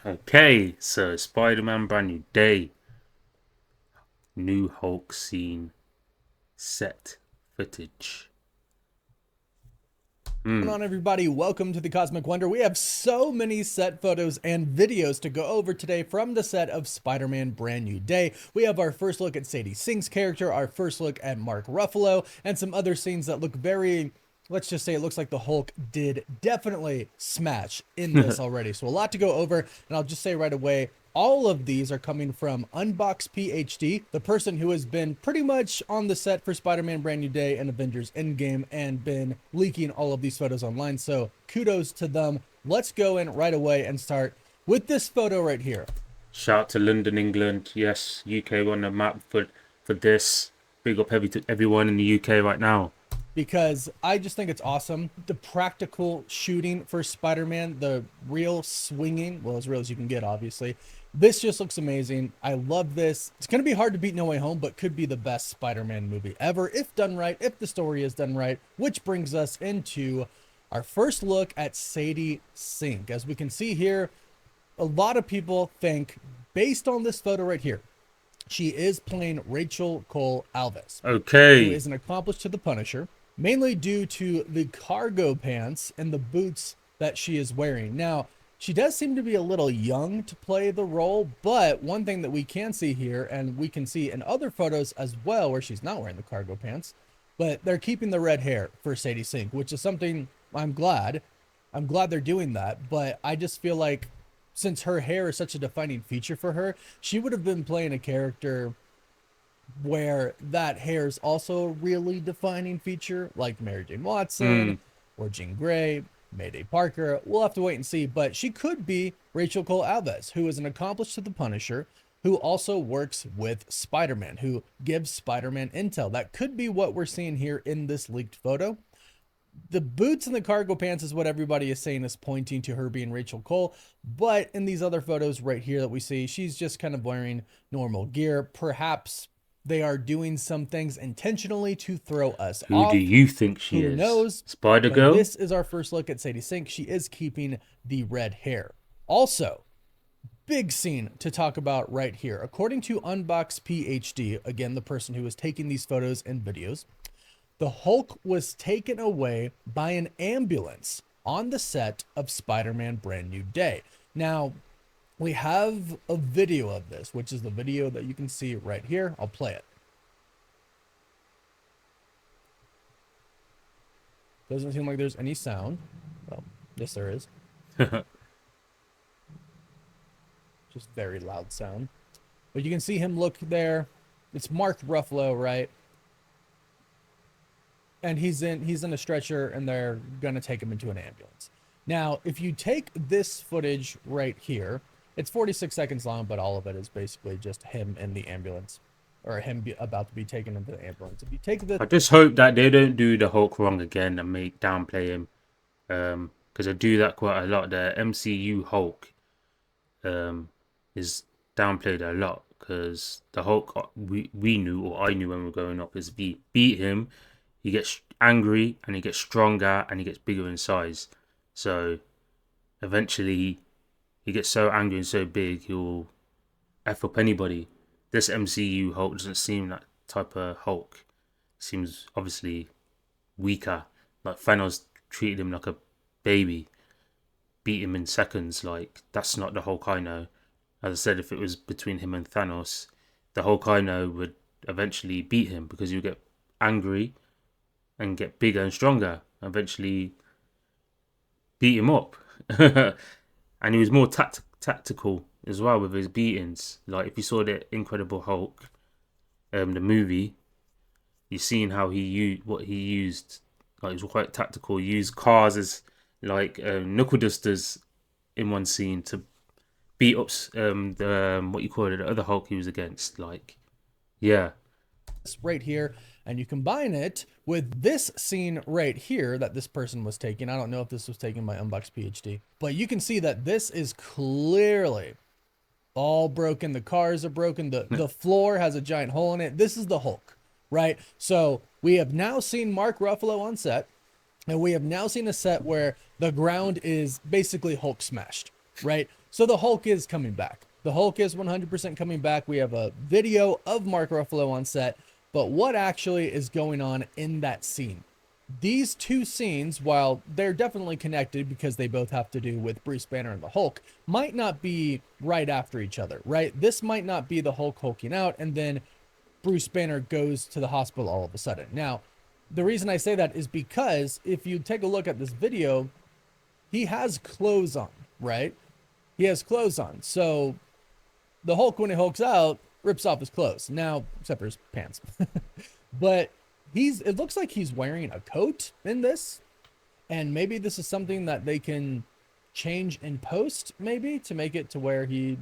Okay, so Spider-Man Brand New Day, new Hulk scene, set footage. What's going on, everybody? Welcome to the Cosmic Wonder. We have so many set photos and videos to go over today from the set of Spider-Man Brand New Day. We have our first look at Sadie Sink's character, our first look at Mark Ruffalo, and some other scenes that look very, let's just say it looks like the Hulk did definitely smash in this already. So a lot to go over, and I'll just say right away, all of these are coming from Unbox PhD, the person who has been pretty much on the set for Spider-Man Brand New Day and Avengers Endgame and been leaking all of these photos online. So kudos to them. Let's go in right away and start with this photo right here. Shout out to London, England. Yes, UK on the map for this. Big up everyone in the UK right now. Because I just think it's awesome. The practical shooting for Spider-Man, the real swinging, well, as real as you can get, obviously. This just looks amazing. I love this. It's going to be hard to beat No Way Home, but could be the best Spider-Man movie ever if done right, if the story is done right, which brings us into our first look at Sadie Sink. As we can see here, a lot of people think, based on this photo right here, she is playing Rachel Cole Alves, who Okay. is an accomplice to the Punisher, mainly due to the cargo pants and the boots that she is wearing. Now, she does seem to be a little young to play the role, but one thing that we can see here, and we can see in other photos as well, where she's not wearing the cargo pants, but they're keeping the red hair for Sadie Sink, which is something I'm glad. I'm glad they're doing that, but I just feel like since her hair is such a defining feature for her, she would have been playing a character where that hair is also a really defining feature, like Mary Jane Watson Hmm. or Jean Grey, Mayday Parker. We'll have to wait and see, but she could be Rachel Cole Alves, who is an accomplice to the Punisher, who also works with Spider-Man, who gives Spider-Man intel. That could be what we're seeing here in this leaked photo. The boots and the cargo pants is what everybody is saying is pointing to her being Rachel Cole. But in these other photos right here that we see, she's just kind of wearing normal gear. Perhaps they are doing some things intentionally to throw us Who do off. you think she Who is? knows? Spider But Girl? this is our first look at Sadie Sink. She is keeping the red hair. Also, big scene to talk about right here. According to Unbox PhD, again, the person who is taking these photos and videos, the Hulk was taken away by an ambulance on the set of Spider-Man Brand New Day. Now, we have a video of this, which is the video that you can see right here. I'll play it. Doesn't seem like there's any sound. Well, yes, there is. Just very loud sound. But you can see him look there. It's Mark Ruffalo, right? And he's in a stretcher, and they're gonna take him into an ambulance. Now, if you take this footage right here, it's 46 seconds long, but all of it is basically just him in the ambulance, or about to be taken into the ambulance. If you take the I just hope that they don't do the Hulk wrong again and make downplay him. Because I do that quite a lot. The MCU Hulk is downplayed a lot because the Hulk we knew or I knew when we were growing up is if you beat him, he gets angry and he gets stronger and he gets bigger in size. So eventually he gets so angry and so big he'll f up anybody. This MCU Hulk doesn't seem that type of Hulk. Seems obviously weaker. Like Thanos treated him like a baby, beat him in seconds. Like that's not the Hulk I know. As I said, if it was between him and Thanos, the Hulk I know would eventually beat him because you get angry and get bigger and stronger. Eventually beat him up. And he was more tactical as well with his beatings. Like if you saw the Incredible Hulk, the movie, you've seen how he used what he used. Like it was quite tactical. He used cars as like knuckle dusters in one scene to beat up the what you call it, the other Hulk he was against. Like, yeah, right here, and you combine it with this scene right here that this person was taking. I don't know if this was taken by Unbox PhD, but you can see that this is clearly all broken. The cars are broken. The floor has a giant hole in it. This is the Hulk, right? So we have now seen Mark Ruffalo on set, and we have now seen a set where the ground is basically Hulk smashed, right? So the Hulk is coming back. The Hulk is 100% coming back. We have a video of Mark Ruffalo on set, but what actually is going on in that scene? These two scenes, while they're definitely connected because they both have to do with Bruce Banner and the Hulk, might not be right after each other, right? This might not be the Hulk hulking out and then Bruce Banner goes to the hospital all of a sudden. Now, the reason I say that is because if you take a look at this video, he has clothes on, right? He has clothes on. So the Hulk, when he hulks out, rips off his clothes. Now, except for his pants. But it looks like he's wearing a coat in this. And maybe this is something that they can change in post, maybe, to make it to where he,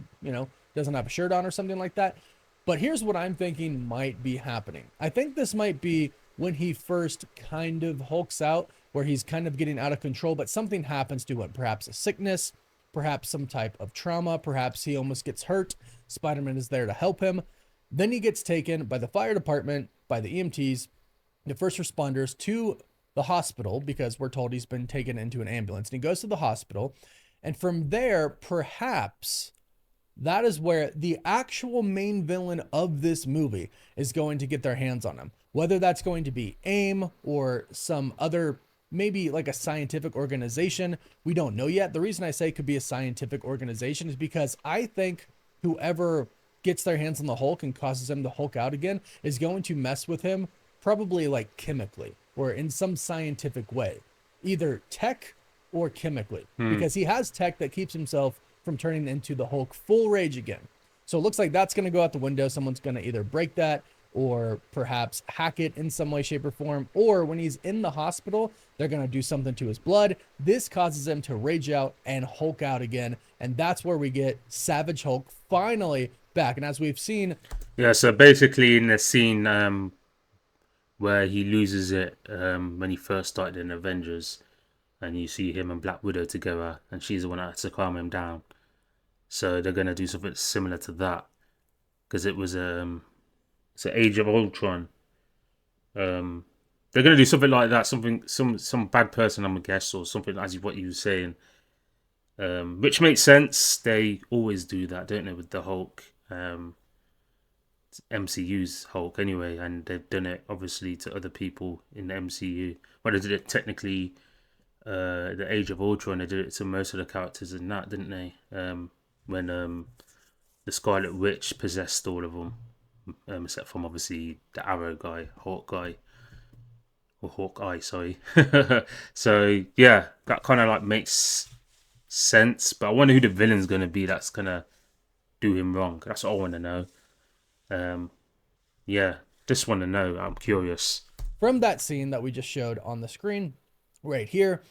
doesn't have a shirt on or something like that. But here's what I'm thinking might be happening. I think this might be when he first kind of hulks out, where he's kind of getting out of control, but something happens to him. Perhaps a sickness, perhaps some type of trauma, perhaps he almost gets hurt. Spider-Man is there to help him. Then he gets taken by the fire department, by the EMTs, the first responders, to the hospital, because we're told he's been taken into an ambulance. And he goes to the hospital. And from there, perhaps that is where the actual main villain of this movie is going to get their hands on him. Whether that's going to be AIM or some other, maybe like a scientific organization, we don't know yet. The reason I say it could be a scientific organization is because I think whoever gets their hands on the Hulk and causes him to Hulk out again is going to mess with him, probably like chemically or in some scientific way, either tech or chemically, because he has tech that keeps himself from turning into the Hulk full rage again. So it looks like that's going to go out the window. Someone's going to either break that or perhaps hack it in some way, shape, or form. Or when he's in the hospital, they're going to do something to his blood. This causes him to rage out and Hulk out again. And that's where we get Savage Hulk finally back. And as we've seen... Yeah, so basically in the scene where he loses it when he first started in Avengers, and you see him and Black Widow together, and she's the one that had to calm him down. So they're going to do something similar to that. Because it was it's an Age of Ultron. They're going to do something like that, some bad person, I'm a guess, or something as what you were saying. Which makes sense. They always do that, don't they, with the Hulk? MCU's Hulk anyway, and they've done it obviously to other people in the MCU. Well, they did it technically, the Age of Ultron. They did it to most of the characters in that, didn't they? When the Scarlet Witch possessed all of them, except from obviously the Arrow guy, Hawk guy, or Hawkeye, sorry. So yeah, that kind of like makes sense. But I wonder who the villain's gonna be that's gonna do him wrong. That's what I want to know. Yeah, just want to know. I'm curious. From that scene that we just showed on the screen right here,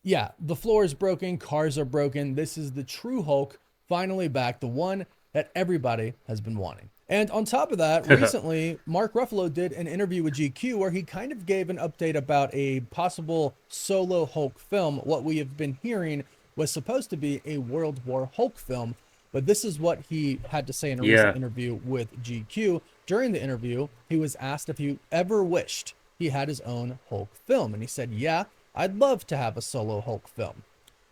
yeah, the floor is broken, cars are broken. This is the true Hulk finally back, the one that everybody has been wanting. And on top of that, recently, Mark Ruffalo did an interview with GQ where he kind of gave an update about a possible solo Hulk film. What we have been hearing was supposed to be a World War Hulk film, but this is what he had to say in a recent interview with GQ. During the interview, he was asked if he ever wished he had his own Hulk film. And he said, yeah, I'd love to have a solo Hulk film.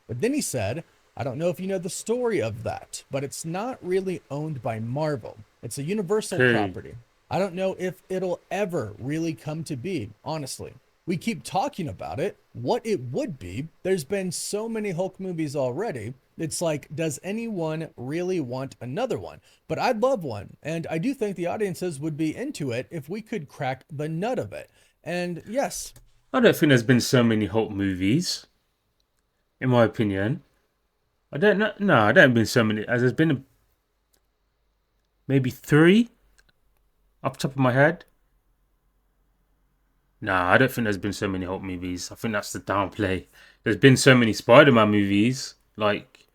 But then he said, I don't know if you know the story of that, but it's not really owned by Marvel. It's a Universal property. I don't know if it'll ever really come to be, honestly. We keep talking about it, what it would be. There's been so many Hulk movies already. It's like, does anyone really want another one? But I'd love one. And I do think the audiences would be into it if we could crack the nut of it. And yes. I don't think there's been so many Hulk movies, in my opinion. I don't know. No, I don't have been so many. As there's been maybe 3 off the top of my head. Nah, I don't think there's been so many Hulk movies. I think that's the downplay. There's been so many Spider-Man movies. Like,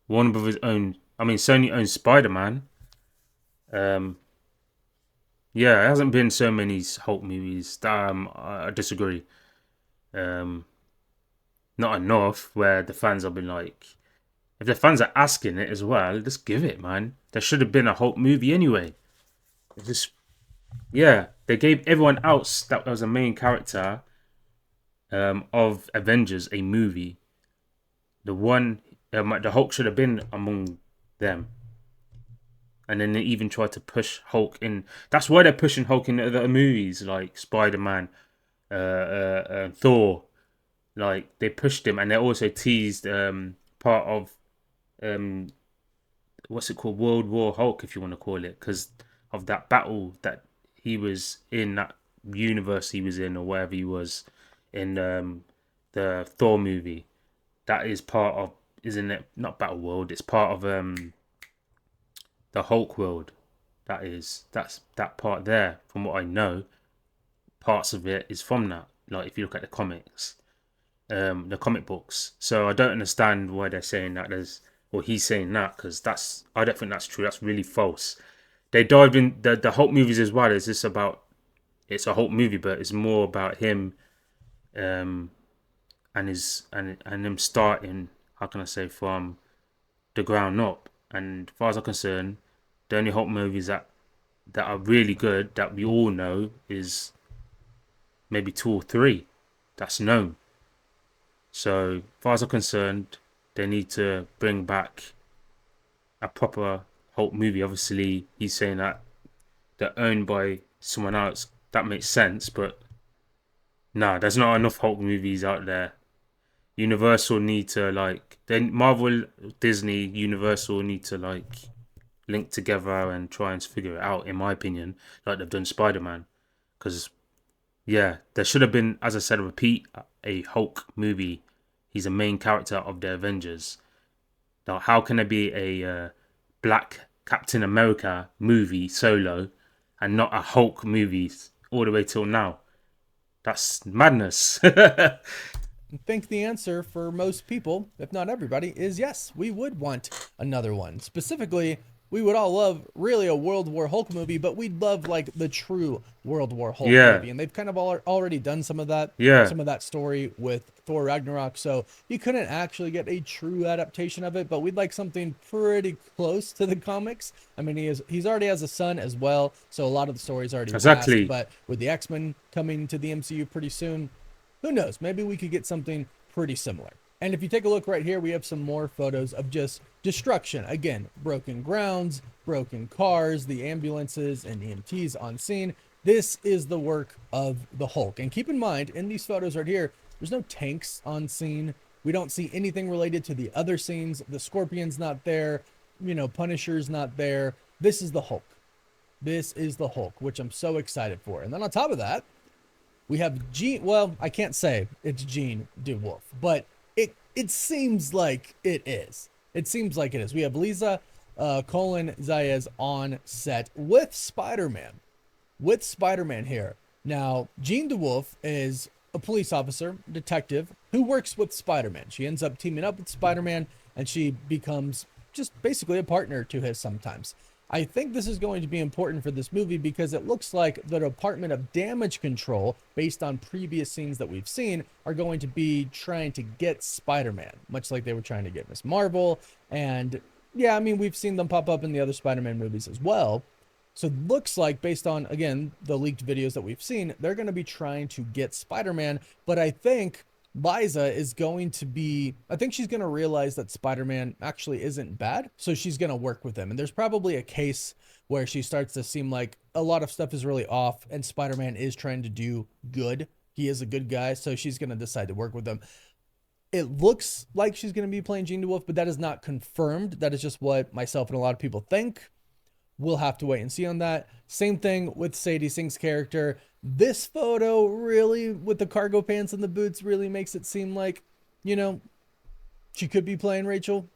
Warner Brothers owned... I mean, Sony owns Spider-Man. Yeah, it hasn't been so many Hulk movies. I disagree. Not enough where the fans have been like... If the fans are asking it as well, just give it, man. There should have been a Hulk movie anyway. Just... Yeah, they gave everyone else that was a main character of Avengers a movie. The one The Hulk should have been among them. And then they even tried to push Hulk in. That's why they're pushing Hulk in other movies like Spider Man, Thor. Like they pushed him, and they also teased part of um, what's it called, World War Hulk, if you want to call it, because of that battle that he was in, that universe he was in, or wherever he was in the Thor movie. That is part of, isn't it? Not Battle World. It's part of the Hulk world. That's that part there. From what I know, parts of it is from that. Like if you look at the comic books. So I don't understand why they're saying that. Or he's saying that, because I don't think that's true. That's really false. They dived in the Hulk movies as well. Is this about? It's a Hulk movie, but it's more about him, um, and him starting. How can I say, from the ground up? And as far as I'm concerned, the only Hulk movies that are really good that we all know is maybe two or three. That's known. So, as far as I'm concerned, they need to bring back a proper Hulk movie. Obviously, he's saying that they're owned by someone else. That makes sense, but nah, there's not enough Hulk movies out there. Universal need to like, then Marvel, Disney, Universal need to like link together and try and figure it out. In my opinion, like they've done Spider Man, because yeah, there should have been, as I said, a Hulk movie. He's a main character of the Avengers. Now, how can there be a Black Captain America movie solo and not a Hulk movie all the way till now? That's madness. I think the answer for most people, if not everybody, is yes, we would want another one. Specifically, we would all love really a World War Hulk movie, but we'd love like the true World War Hulk Yeah, movie. And they've kind of already done yeah, some of that story with Thor Ragnarok. So you couldn't actually get a true adaptation of it, but we'd like something pretty close to the comics. I mean, he's already has a son as well, so a lot of the story's already passed. exactly. But with the X-Men coming to the MCU pretty soon, who knows? Maybe we could get something pretty similar. And if you take a look right here, we have some more photos of just destruction. Again, broken grounds, broken cars, the ambulances and EMTs on scene. This is the work of the Hulk. And keep in mind, in these photos right here, there's no tanks on scene. We don't see anything related to the other scenes. The Scorpion's not there. Punisher's not there. This is the Hulk. This is the Hulk, which I'm so excited for. And then on top of that, we have Jean. Well, I can't say it's Jean DeWolf, but it seems like it is. It seems like it is. We have Lisa Colin Zayas on set with Spider-Man. With Spider-Man here. Now, Jean DeWolf is a police officer, detective, who works with Spider-Man. She ends up teaming up with Spider-Man, and she becomes just basically a partner to his sometimes. I think this is going to be important for this movie because it looks like the Department of Damage Control, based on previous scenes that we've seen, are going to be trying to get Spider-Man, much like they were trying to get Miss Marvel. And yeah, I mean, we've seen them pop up in the other Spider-Man movies as well. So it looks like, based on, again, the leaked videos that we've seen, they're going to be trying to get Spider-Man. But I think Liza is going to be, I think she's going to realize that Spider-Man actually isn't bad. So she's going to work with him. And there's probably a case where she starts to seem like a lot of stuff is really off and Spider-Man is trying to do good. He is a good guy. So she's going to decide to work with him. It looks like she's going to be playing Jean DeWolf, but that is not confirmed. That is just what myself and a lot of people think. We'll have to wait and see on that. Same thing with Sadie Sink's character. This photo really, with the cargo pants and the boots, really makes it seem like, she could be playing Rachel.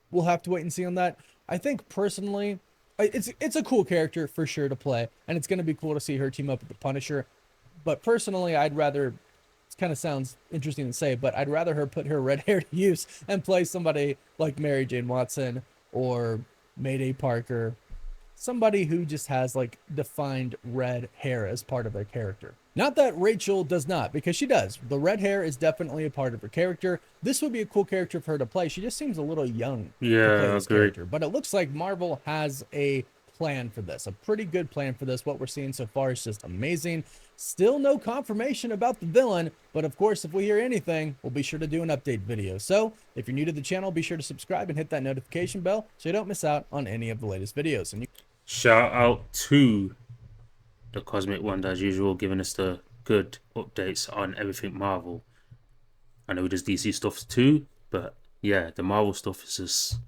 We'll have to wait and see on that. I think personally, it's a cool character for sure to play, and it's going to be cool to see her team up with the Punisher. But personally, I'd rather, it kind of sounds interesting to say, but I'd rather her put her red hair to use and play somebody like Mary Jane Watson or Mayday Parker. Somebody who just has like defined red hair as part of their character. Not that Rachel does not, because she does. The red hair is definitely a part of her character. This would be a cool character for her to play. She just seems a little young to play Yeah, this agreed. character. But it looks like Marvel has a plan for this, a pretty good plan for this. What we're seeing so far is just amazing. Still no confirmation about the villain, but of course, if we hear anything, we'll be sure to do an update video. So if you're new to the channel, be sure to subscribe and hit that notification bell so you don't miss out on any of the latest videos. And Shout out to the Cosmic Wonder as usual, giving us the good updates on everything Marvel. I know he does DC stuff too, but yeah, the Marvel stuff is just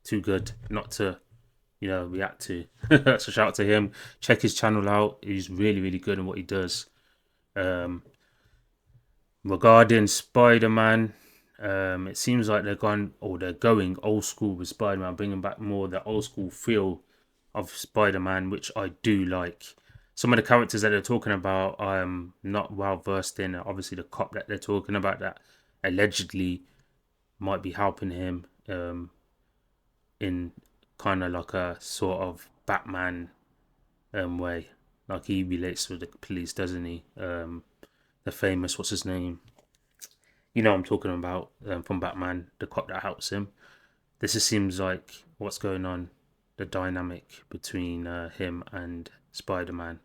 too good not to, react to. So shout out to him. Check his channel out. He's really, really good in what he does. Regarding Spider-Man, it seems like they're going old school with Spider-Man, bringing back more of the old school feel of Spider-Man, which I do like. Some of the characters that they're talking about, I'm not well versed in. Obviously, the cop that they're talking about that allegedly might be helping him in kind of like a sort of Batman way. Like he relates with the police, doesn't he? The famous, what's his name? You know what I'm talking about, from Batman, the cop that helps him. This just seems like what's going on, the dynamic between him and Spider-Man,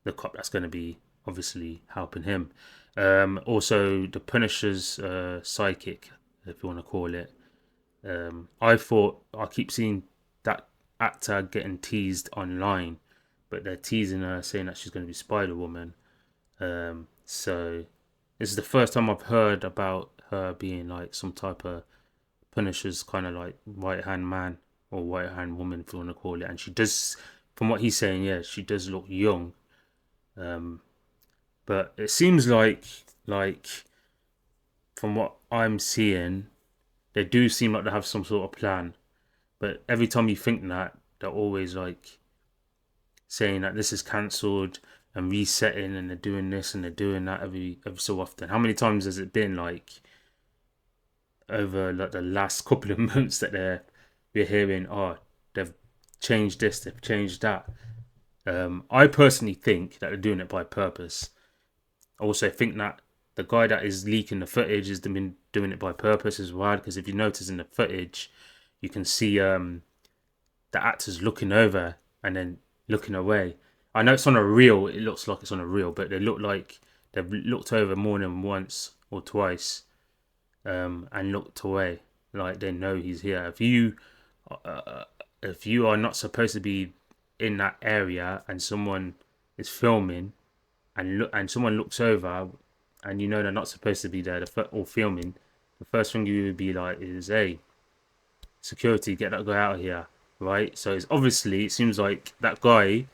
the cop that's going to be obviously helping him. Also, the Punisher's psychic, if you want to call it. I keep seeing that actor getting teased online, but they're teasing her, saying that she's going to be Spider-Woman. So this is the first time I've heard about her being like some type of Punisher's kind of like right hand man or right hand woman, if you want to call it. And she does, from what he's saying, yeah, she does look young. But it seems like from what I'm seeing, they do seem like they have some sort of plan. But every time you think that, they're always like saying that this is cancelled and resetting, and they're doing this and they're doing that every so often. How many times has it been like over like the last couple of months that we're hearing, oh, they've changed this, they've changed that. I personally think that they're doing it by purpose. I also think that the guy that is leaking the footage has been doing it by purpose as well, because if you notice in the footage, you can see the actors looking over and then looking away. I know it's on a reel, it looks like it's on a reel, but they look like they've looked over more than once or twice, and looked away, like they know he's here. If you are not supposed to be in that area and someone is filming and someone looks over and you know they're not supposed to be there or filming, the first thing you would be like is, hey, security, get that guy out of here, right? So it's obviously, it seems like that guy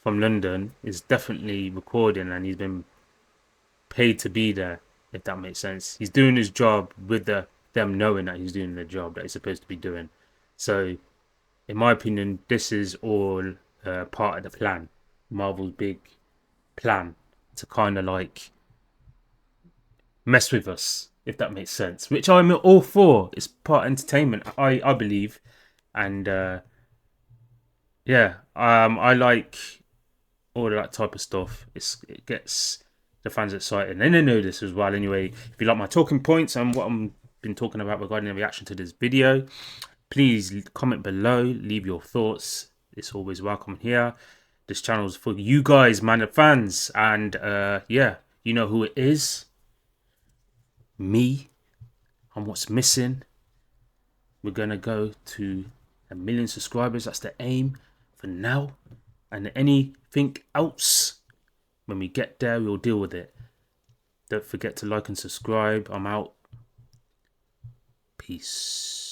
from London is definitely recording and he's been paid to be there, if that makes sense. He's doing his job with them knowing that he's doing the job that he's supposed to be doing. So in my opinion, this is all part of the plan, Marvel's big plan to kind of like mess with us, if that makes sense, which I'm all for. It's part entertainment, I believe. And yeah, I like all of that type of stuff. It gets the fans excited, and they know this as well. Anyway, if you like my talking points and what I'm been talking about regarding the reaction to this video, please comment below, leave your thoughts. It's always welcome here. This channel is for you guys, man, the fans, and yeah, you know who it is. Me. And what's missing? We're gonna go to 1 million subscribers. That's the aim for now. And anything else, when we get there, we'll deal with it. Don't forget to like and subscribe. I'm out. Peace.